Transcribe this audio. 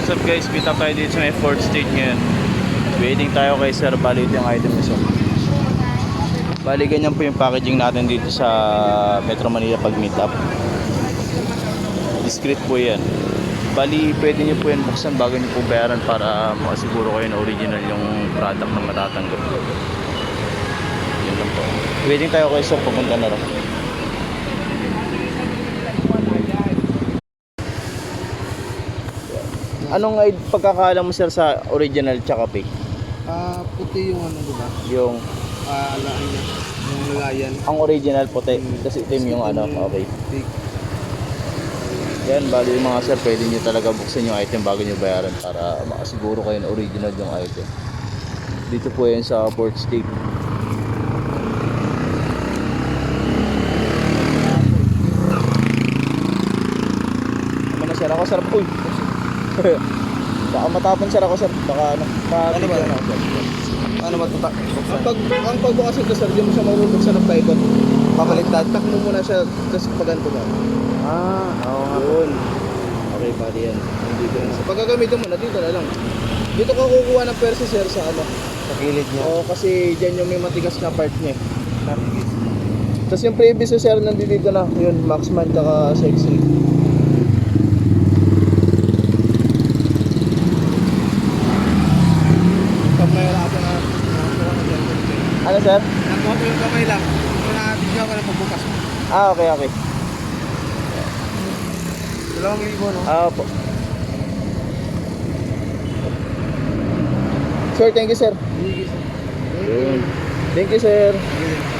what's up guys? Meet up tayo dito sa may 4th Street ngayon. Waiting tayo kay Sir. Bali ito yung item nito. Bali ganyan po yung packaging natin dito sa Metro Manila pag meet up. Discreet po yan. Bali pwede nyo po yan buksan bago nyo po bayaran para makasiguro kayo na original yung product na matatanggap. Yun lang po. Waiting tayo kay Sir. Pupunta na rin. Anong pagkakaalam mo sir sa original tsaka fake? Puti yung ano, diba? Yung Alaan niya. Yung lagayan. ang original puti, kasi itim yung ano, okay. Fake. Yan, bali yung mga sir, pwede nyo talaga buksan yung item bago nyo bayaran para makasiguro kayo na original yung item. Dito po yan sa 4th Street. Ano na sir, ako sir, uy! Baka matapon sir ako sir, baka ano Ano ba? ako, sir. Ano ba ito? Ang pagbukas ito sir, di mo siya mabubuksan ng paikot. Papaliktad. Tak mo muna siya, tapos paganto mo. Oo nga po. Yun. Okay, bali yan. Dito na. Pag gagamitin mo na, dito na lang. Dito ka kukuha ng persi sir sa ano. Sa kilid niya. Oo, kasi dyan yung may matigas na part niya. Tapos yung previous sir, nandito na. Yun, Maxman, tsaka Sexy. Pag may rapo na, Ano sir? Nakuha ko yung kamay lang. Tingnan ko na pagbukas mo. Okay, okay. 2,000 no? Po. Sir, thank you sir. Yun. Thank you sir. Sige.